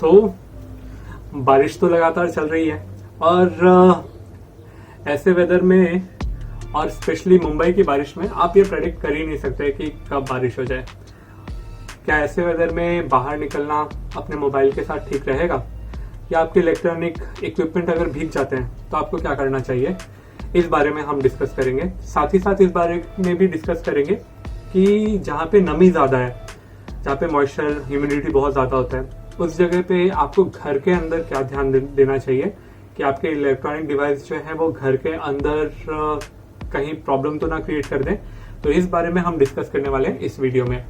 बारिश तो लगातार चल रही है और ऐसे वेदर में और स्पेशली मुंबई की बारिश में आप ये प्रेडिक्ट कर ही नहीं सकते कि कब बारिश हो जाए। क्या ऐसे वेदर में बाहर निकलना अपने मोबाइल के साथ ठीक रहेगा, या आपके इलेक्ट्रॉनिक इक्विपमेंट अगर भीग जाते हैं तो आपको क्या करना चाहिए, इस बारे में हम डिस्कस करेंगे। साथ ही साथ इस बारे में भी डिस्कस करेंगे कि जहाँ पे नमी ज़्यादा है, जहाँ पे मॉइस्चर ह्यूमिडिटी बहुत ज़्यादा होता है, उस जगह पे आपको घर के अंदर क्या ध्यान देना चाहिए कि आपके इलेक्ट्रॉनिक डिवाइस जो है वो घर के अंदर कहीं प्रॉब्लम तो ना क्रिएट कर दें। तो इस बारे में हम डिस्कस करने वाले हैं इस वीडियो में।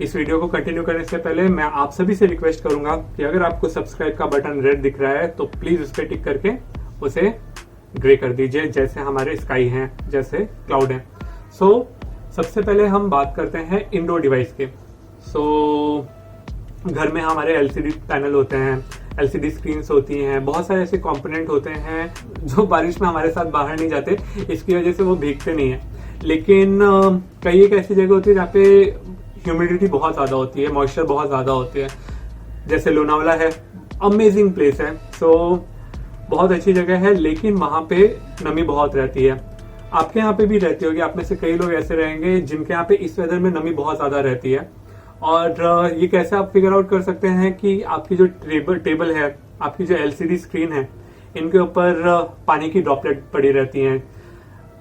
इस वीडियो को कंटिन्यू करने से पहले मैं आप सभी से रिक्वेस्ट करूंगा कि अगर आपको सब्सक्राइब का बटन रेड दिख रहा है तो प्लीज उस पर टिक करके उसे ग्रे कर दीजिए, जैसे हमारे स्काई हैं, जैसे क्लाउड हैं। सबसे पहले हम बात करते हैं इंडोर डिवाइस के। घर में हमारे एलसीडी पैनल होते हैं, एलसीडी स्क्रीन्स होती हैं, बहुत सारे ऐसे कंपोनेंट होते हैं जो बारिश में हमारे साथ बाहर नहीं जाते, इसकी वजह से वो भीगते नहीं है। लेकिन कई एक ऐसी जगह होती है जहाँ पे ह्यूमिडिटी बहुत ज़्यादा होती है, मॉइस्चर बहुत ज़्यादा होती है, जैसे लोनावला है, अमेजिंग प्लेस है। बहुत अच्छी जगह है, लेकिन वहाँ पे नमी बहुत रहती है। आपके यहाँ पे भी रहती होगी, आप में से कई लोग ऐसे रहेंगे जिनके यहाँ पे इस वेदर में नमी बहुत ज़्यादा रहती है। और ये कैसे आप फिगर आउट कर सकते हैं कि आपकी जो टेबल है, आपकी जो एलसीडी स्क्रीन है, इनके ऊपर पानी की ड्रॉपलेट पड़ी रहती हैं।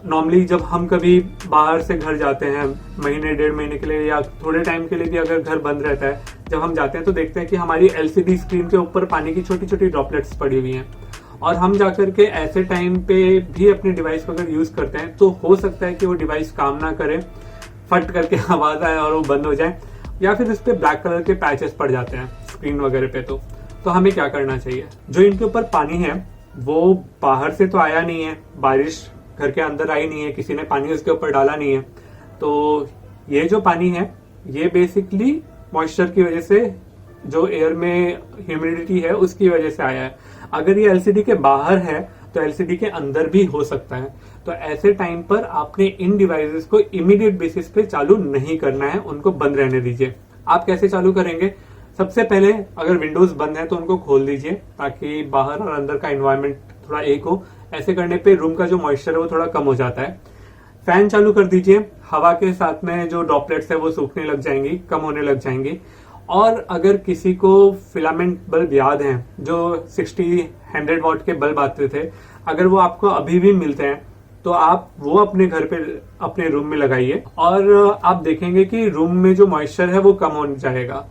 नॉर्मली जब हम कभी बाहर से घर जाते हैं, महीने डेढ़ महीने के लिए या थोड़े टाइम के लिए भी अगर घर बंद रहता है, जब हम जाते हैं तो देखते हैं कि हमारी एलसीडी स्क्रीन के ऊपर पानी की छोटी छोटी ड्रॉपलेट्स पड़ी हुई हैं। और हम जाकर के ऐसे टाइम पे भी अपने डिवाइस को अगर यूज करते हैं तो हो सकता है कि वो डिवाइस काम ना करे, फट करके आवाज आए और वो बंद हो जाए, या फिर उस पर ब्लैक कलर के पैचेस पड़ जाते हैं स्क्रीन वगैरह पे। तो हमें क्या करना चाहिए? जो इनके ऊपर पानी है वो बाहर से तो आया नहीं है, बारिश घर के अंदर आई नहीं है, किसी ने पानी उसके ऊपर डाला नहीं है। तो ये जो पानी है ये बेसिकली मॉइस्चर की वजह से, जो एयर में ह्यूमिडिटी है उसकी वजह से आया है। अगर ये एलसीडी के बाहर है तो एलसीडी के अंदर भी हो सकता है। तो ऐसे टाइम पर आपने इन डिवाइसेस को इमीडिएट बेसिस पे चालू नहीं करना है, उनको बंद रहने दीजिए। आप कैसे चालू करेंगे? सबसे पहले अगर विंडोज बंद है तो उनको खोल दीजिए ताकि बाहर और अंदर का एनवायरनमेंट थोड़ा एक हो। ऐसे करने पे रूम का जो मॉइस्चर है वो थोड़ा कम हो जाता है। फैन चालू कर दीजिए, हवा के साथ में जो ड्रॉपलेट्स है वो सूखने लग जाएंगी, कम होने लग जाएंगी। और अगर किसी को फिलामेंट बल्ब याद हैं, जो 60-100 वॉट के बल्ब आते थे, अगर वो आपको अभी भी मिलते हैं तो आप वो अपने घर पे, अपने रूम में लगाइए और आप देखेंगे कि रूम में जो मॉइस्चर है वो कम हो जाएगा।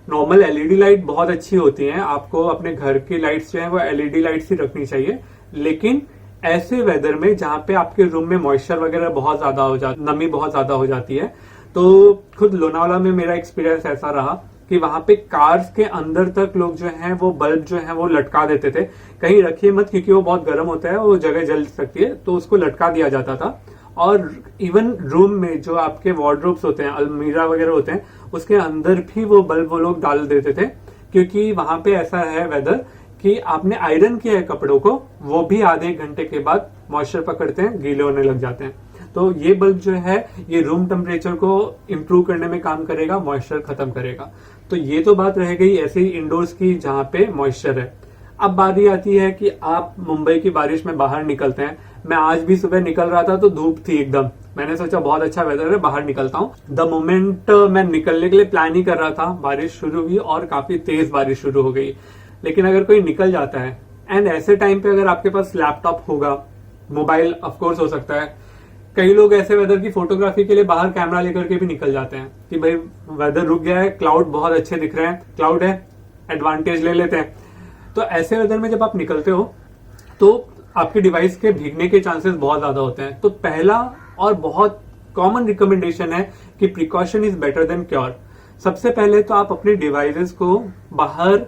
नॉर्मल एलईडी लाइट बहुत अच्छी होती हैं, आपको अपने घर की लाइट्स जो है वो एलईडी लाइट्स ही रखनी चाहिए। लेकिन ऐसे वेदर में जहाँ पे आपके रूम में मॉइस्चर वगैरह बहुत ज्यादा हो जाती, नमी बहुत ज्यादा हो जाती है, तो खुद लोनावाला में मेरा एक्सपीरियंस ऐसा रहा कि वहां पे कार्स के अंदर तक लोग जो हैं वो बल्ब जो है वो लटका देते थे। कहीं रखिए मत, क्योंकि वो बहुत गर्म होता है, वो जगह जल सकती है, तो उसको लटका दिया जाता था। और इवन रूम में जो आपके वार्डरोब्स होते हैं, अलमीरा वगैरह होते हैं, उसके अंदर भी वो बल्ब वो लोग डाल देते थे, क्योंकि वहां पे ऐसा है वेदर कि आपने आयरन किया है कपड़ों को, वो भी आधे घंटे के बाद मॉइस्चर पकड़ते हैं, गीले होने लग जाते हैं। तो ये बल्ब जो है ये रूम टेम्परेचर को इम्प्रूव करने में काम करेगा, मॉइस्चर खत्म करेगा। तो ये तो बात रह गई ऐसे ही इंडोर्स की जहां पे मॉइस्चर है। अब बारी आती है कि आप मुंबई की बारिश में बाहर निकलते हैं। मैं आज भी सुबह निकल रहा था तो धूप थी एकदम, मैंने सोचा बहुत अच्छा वेदर है, बाहर निकलता हूँ। द मोमेंट मैं निकलने के लिए प्लान ही कर रहा था, बारिश शुरू हुई और काफी तेज बारिश शुरू हो गई। लेकिन अगर कोई निकल जाता है, एंड ऐसे टाइम पे अगर आपके पास लैपटॉप होगा, मोबाइल ऑफकोर्स हो सकता है, कई लोग ऐसे वेदर की फोटोग्राफी के लिए बाहर कैमरा लेकर के भी निकल जाते हैं कि भाई वेदर रुक गया है, क्लाउड बहुत अच्छे दिख रहे हैं, क्लाउड है, एडवांटेज ले लेते हैं। तो ऐसे वेदर में जब आप निकलते हो तो आपके डिवाइस के भीगने के चांसेस बहुत ज्यादा होते हैं। तो पहला और बहुत कॉमन रिकमेंडेशन है कि precaution is better than cure. सबसे पहले तो आप अपने डिवाइसेस को बाहर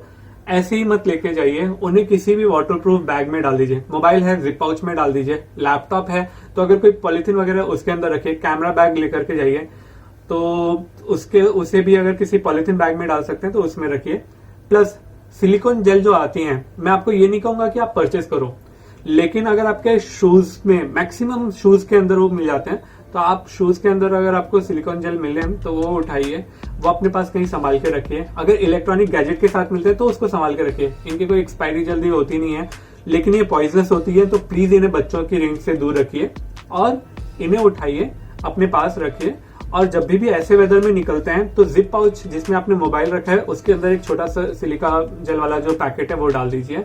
ऐसे ही मत लेके जाइए, उन्हें किसी भी वाटरप्रूफ बैग में डाल दीजिए। मोबाइल है जिप पाउच में डाल दीजिए, लैपटॉप है तो अगर कोई पॉलिथीन वगैरह उसके अंदर रखिए, कैमरा बैग लेकर के जाइए तो उसे भी अगर किसी पॉलिथीन बैग में डाल सकते हैं तो उसमें रखिए। प्लस सिलिकॉन जेल जो आती हैं, मैं आपको ये नहीं कहूंगा कि आप परचेस करो, लेकिन अगर आपके शूज में, मैक्सिमम शूज के अंदर वो मिल जाते हैं, तो आप शूज के अंदर अगर आपको सिलिकॉन जेल मिले तो वो उठाइए, वो अपने पास कहीं संभाल के रखिए। अगर इलेक्ट्रॉनिक गैजेट के साथ मिलते हैं तो उसको संभाल के रखिए, इनकी कोई एक्सपायरी जल्दी होती नहीं है, लेकिन ये पॉइजनस होती है, तो प्लीज इन्हें बच्चों की रेंज से दूर रखिए और इन्हें उठाइए, अपने पास रखिए। और जब भी ऐसे वेदर में निकलते हैं तो जिप पाउच जिसमें आपने मोबाइल रखा है उसके अंदर एक छोटा सा सिलिका जेल वाला जो पैकेट है वो डाल दीजिए।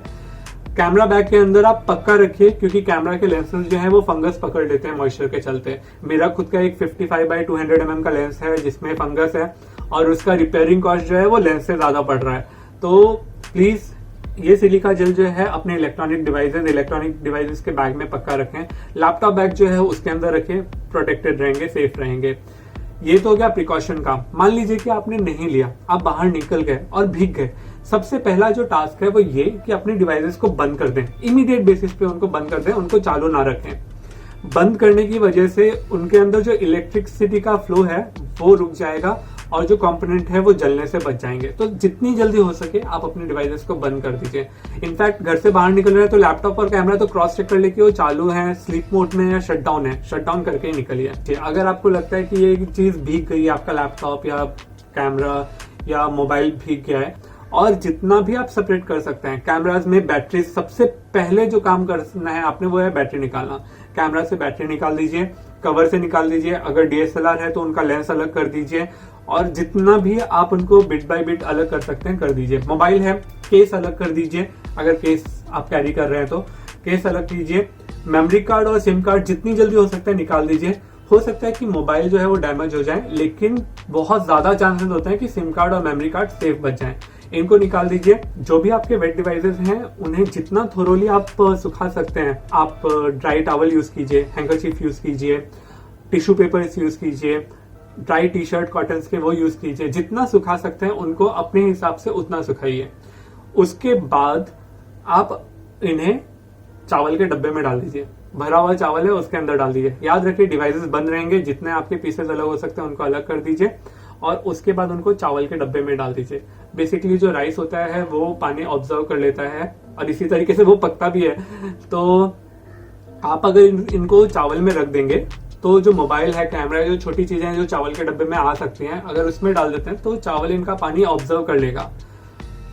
कैमरा बैग के अंदर आप पक्का रखिए, क्योंकि कैमरा के लेंसेज जो है वो फंगस पकड़ लेते हैं मॉइस्चर के चलते। मेरा खुद का एक 55x200 mm का लेंस है जिसमें फंगस है और उसका रिपेयरिंग कॉस्ट जो है वो लेंस से ज्यादा पड़ रहा है। तो प्लीज ये सिलिका जेल जो है अपने इलेक्ट्रॉनिक डिवाइसेस के बैग में पक्का रखें। लैपटॉप बैग जो है उसके अंदर रखें, प्रोटेक्टेड रहेंगे, सेफ रहेंगे। ये तो हो गया प्रिकॉशन का। मान लीजिए कि आपने नहीं लिया, आप बाहर निकल गए और भीग गए, सबसे पहला जो टास्क है वो ये कि अपने डिवाइसेस को बंद कर दें, इमीडिएट बेसिस पे उनको बंद कर दें, उनको चालू ना रखें। बंद करने की वजह से उनके अंदर जो इलेक्ट्रिसिटी का फ्लो है वो रुक जाएगा और जो कंपोनेंट है वो जलने से बच जाएंगे। तो जितनी जल्दी हो सके आप अपने डिवाइसेस को बंद कर दीजिए। इनफैक्ट घर से बाहर निकल रहे हैं तो लैपटॉप और कैमरा तो क्रॉस चेक कर ले कि वो चालू है, स्लीप मोड में या शटडाउन है, शटडाउन करके ही निकलिए। अगर आपको लगता है कि ये चीज भीग गई है, आपका लैपटॉप या कैमरा या मोबाइल भीग गया है, और जितना भी आप सेपरेट कर सकते हैं, कैमराज में बैटरी, सबसे पहले जो काम करना है आपने वो है बैटरी निकालना। कैमरा से बैटरी निकाल दीजिए, कवर से निकाल दीजिए, अगर डीएसएलआर है तो उनका लेंस अलग कर दीजिए, और जितना भी आप उनको बिट बाय बिट अलग कर सकते हैं कर दीजिए। मोबाइल है, केस अलग कर दीजिए, अगर केस आप कैरी कर रहे हैं तो केस अलग कीजिए। मेमोरी कार्ड और सिम कार्ड जितनी जल्दी हो सकता है निकाल दीजिए। हो सकता है कि मोबाइल जो है वो डैमेज हो जाए, लेकिन बहुत ज्यादा चांसेस होते हैं कि सिम कार्ड और मेमोरी कार्ड सेफ बच जाएं। इनको निकाल दीजिए। जो भी आपके वेट डिवाइसेस हैं उन्हें जितना थोरोली आप सुखा सकते हैं, आप ड्राई टॉवल यूज कीजिए, हैंकरचीफ यूज कीजिए, टिश्यू पेपर यूज कीजिए, ड्राई टी शर्ट कॉटन के वो यूज कीजिए। जितना सुखा सकते हैं उनको अपने हिसाब से उतना सुखाइए। उसके बाद आप इन्हें चावल के डब्बे में डाल दीजिए, भरा हुआ चावल है उसके अंदर डाल दीजिए। याद रखिए डिवाइसेस बंद रहेंगे, जितने आपके पीसेस अलग हो सकते हैं उनको अलग कर दीजिए और उसके बाद उनको चावल के डब्बे में डाल दीजिए। बेसिकली जो राइस होता है वो पानी ऑब्जर्व कर लेता है और इसी तरीके से वो पकता भी है। तो आप अगर इनको चावल में रख देंगे तो जो मोबाइल है, कैमरा है, जो छोटी चीजें हैं जो चावल के डब्बे में आ सकती हैं, अगर उसमें डाल देते हैं तो चावल इनका पानी ऑब्जर्व कर लेगा।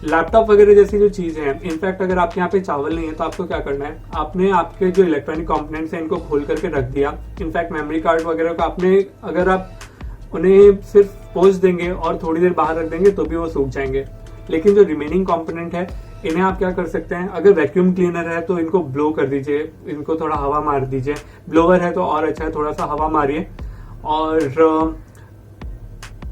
लैपटॉप वगैरह जैसी जो चीजें हैं, इनफैक्ट अगर आपके यहाँ पे चावल नहीं है तो आपको क्या करना है, आपने आपके जो इलेक्ट्रॉनिक कंपोनेंट्स हैं इनको खोल करके रख दिया। इनफैक्ट मेमोरी कार्ड वगैरह को आपने, अगर आप उन्हें सिर्फ पोंछ देंगे और थोड़ी देर बाहर रख देंगे तो भी वो सूख जाएंगे। लेकिन जो रिमेनिंग कंपोनेंट है इन्हें आप क्या कर सकते हैं, अगर वैक्यूम क्लीनर है तो इनको ब्लो कर दीजिए, इनको थोड़ा हवा मार दीजिए। ब्लोअर है तो और अच्छा है, थोड़ा सा हवा मारिए। और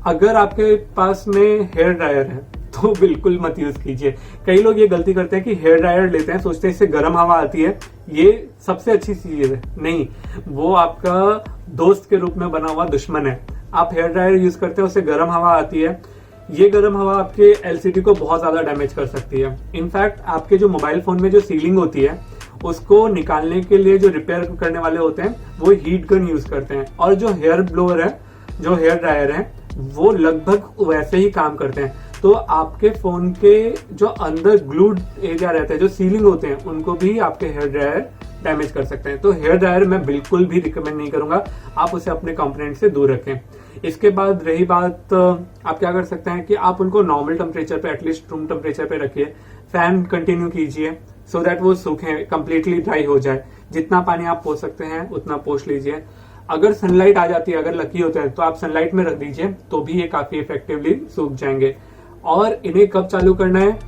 अगर आपके पास में हेयर ड्रायर है तो बिल्कुल मत यूज कीजिए। कई लोग ये गलती करते हैं कि हेयर ड्रायर लेते हैं, सोचते हैं इससे गर्म हवा आती है, ये सबसे अच्छी चीज है। नहीं, वो आपका दोस्त के रूप में बना हुआ दुश्मन है। आप हेयर ड्रायर यूज करते हैं, उससे गर्म हवा आती है, ये गर्म हवा आपके एलसीडी को बहुत ज्यादा डैमेज कर सकती है। इनफैक्ट आपके जो मोबाइल फोन में जो सीलिंग होती है उसको निकालने के लिए जो रिपेयर करने वाले होते हैं वो हीट गन यूज करते हैं, और जो हेयर ब्लोअर है, जो हेयर ड्रायर है, वो लगभग वैसे ही काम करते हैं। तो आपके फोन के जो अंदर ग्लूड एरिया रहता है, जो सीलिंग होते हैं, उनको भी आपके हेयर ड्रायर डैमेज कर सकते हैं। तो हेयर ड्रायर मैं बिल्कुल भी रिकमेंड नहीं करूंगा, आप उसे अपने कंपोनेंट से दूर रखें। इसके बाद रही बात, आप क्या कर सकते हैं कि आप उनको नॉर्मल टेम्परेचर पे, एटलीस्ट रूम टेम्परेचर पे रखिए। फैन कंटिन्यू कीजिए सो दैट वो सूखे, कंप्लीटली ड्राई हो जाए। जितना पानी आप पोंछ सकते हैं उतना पोंछ लीजिए। अगर सनलाइट आ जाती है, अगर लकी होते हैं तो आप सनलाइट में रख दीजिए, तो भी ये काफी इफेक्टिवली सूख जाएंगे। और इन्हें कब चालू करना है,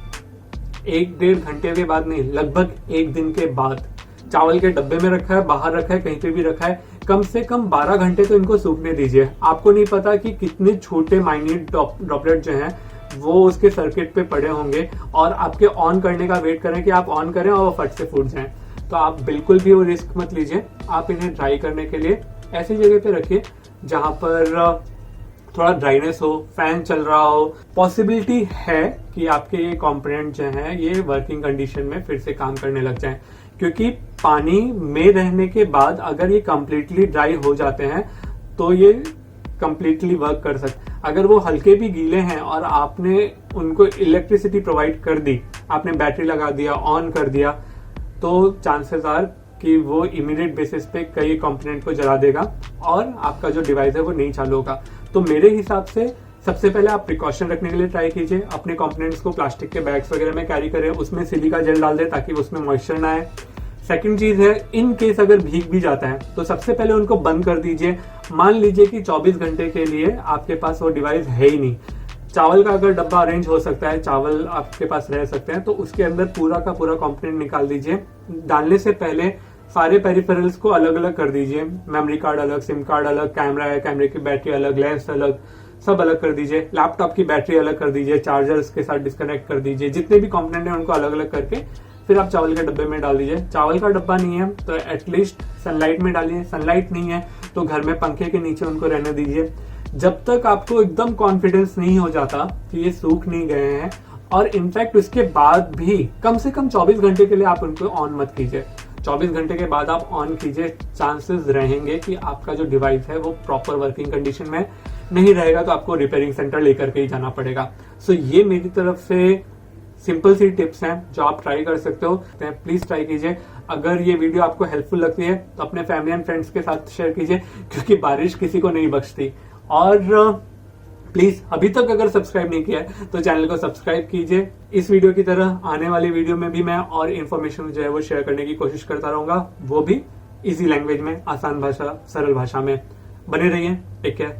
1-1.5 घंटे के बाद नहीं, लगभग 1 दिन के बाद। चावल के डब्बे में रखा है, बाहर रखा है, कहीं पे भी रखा है, कम से कम 12 घंटे तो इनको सूखने दीजिए। आपको नहीं पता कि कितने छोटे माइन्यूट ड्रॉपलेट जो हैं वो उसके सर्किट पे पड़े होंगे, और आपके ऑन करने का वेट करें कि आप ऑन करें और वो फट से फूट जाएं। तो आप बिल्कुल भी वो रिस्क मत लीजिए। आप इन्हें ड्राई करने के लिए ऐसी जगह पे रखिए जहां पर थोड़ा ड्राइनेस हो, फैन चल रहा हो। पॉसिबिलिटी है कि आपके ये कंपोनेंट जो हैं ये वर्किंग कंडीशन में फिर से काम करने लग जाएं, क्योंकि पानी में रहने के बाद अगर ये कंप्लीटली ड्राई हो जाते हैं तो ये कंप्लीटली वर्क कर सकते। अगर वो हल्के भी गीले हैं और आपने उनको इलेक्ट्रिसिटी प्रोवाइड कर दी, आपने बैटरी लगा दिया, ऑन कर दिया, तो चांसेस आर कि वो इमीडिएट बेसिस पे कई कंपोनेंट को जला देगा और आपका जो डिवाइस है वो नहीं चालू होगा। तो मेरे हिसाब से सबसे पहले आप प्रिकॉशन रखने के लिए ट्राई कीजिए, अपने कंपोनेंट्स को प्लास्टिक के बैग्स वगैरह में कैरी करें, उसमें सिलिका जेल डाल दें ताकि उसमें मॉइस्चर ना आए। सेकंड चीज है, इन केस अगर भीग भी जाता है तो सबसे पहले उनको बंद कर दीजिए। मान लीजिए कि 24 घंटे के लिए आपके पास वो डिवाइस है ही नहीं, चावल का अगर डब्बा अरेंज हो सकता है, चावल आपके पास रह सकते हैं, तो उसके अंदर पूरा का पूरा कंपोनेंट निकाल दीजिए। डालने से पहले सारे पेरिफेरल्स को अलग अलग कर दीजिए, मेमोरी कार्ड अलग, सिम कार्ड अलग, कैमरा है, कैमरे की बैटरी अलग, लेंस अलग, सब अलग कर दीजिए। लैपटॉप की बैटरी अलग कर दीजिए, चार्जर्स के साथ डिस्कनेक्ट कर दीजिए, जितने भी कंपोनेंट हैं उनको अलग अलग करके फिर आप चावल के डब्बे में डाल दीजिए। चावल का डब्बा नहीं है तो एटलीस्ट सनलाइट में डालिए, सनलाइट नहीं है तो घर में पंखे के नीचे उनको रहने दीजिए, जब तक आपको एकदम कॉन्फिडेंस नहीं हो जाता कि ये सूख नहीं गए हैं। और इनफैक्ट उसके बाद भी कम से कम 24 घंटे के लिए आप उनको ऑन मत कीजिए। 24 घंटे के बाद आप ऑन कीजिए, चांसेस रहेंगे कि आपका जो डिवाइस है वो प्रॉपर वर्किंग कंडीशन में नहीं रहेगा, तो आपको रिपेयरिंग सेंटर लेकर के ही जाना पड़ेगा। सो ये मेरी तरफ से सिंपल सी टिप्स हैं जो आप ट्राई कर सकते हो, प्लीज ट्राई कीजिए। अगर ये वीडियो आपको हेल्पफुल लगती है तो अपने फैमिली एंड फ्रेंड्स के साथ शेयर कीजिए, क्योंकि बारिश किसी को नहीं बख्शती। और प्लीज अभी तक अगर सब्सक्राइब नहीं किया है तो चैनल को सब्सक्राइब कीजिए। इस वीडियो की तरह आने वाली वीडियो में भी मैं और इन्फॉर्मेशन जो है वो शेयर करने की कोशिश करता रहूंगा, वो भी इजी लैंग्वेज में, आसान भाषा, सरल भाषा में। बने रहिए, टेक केयर।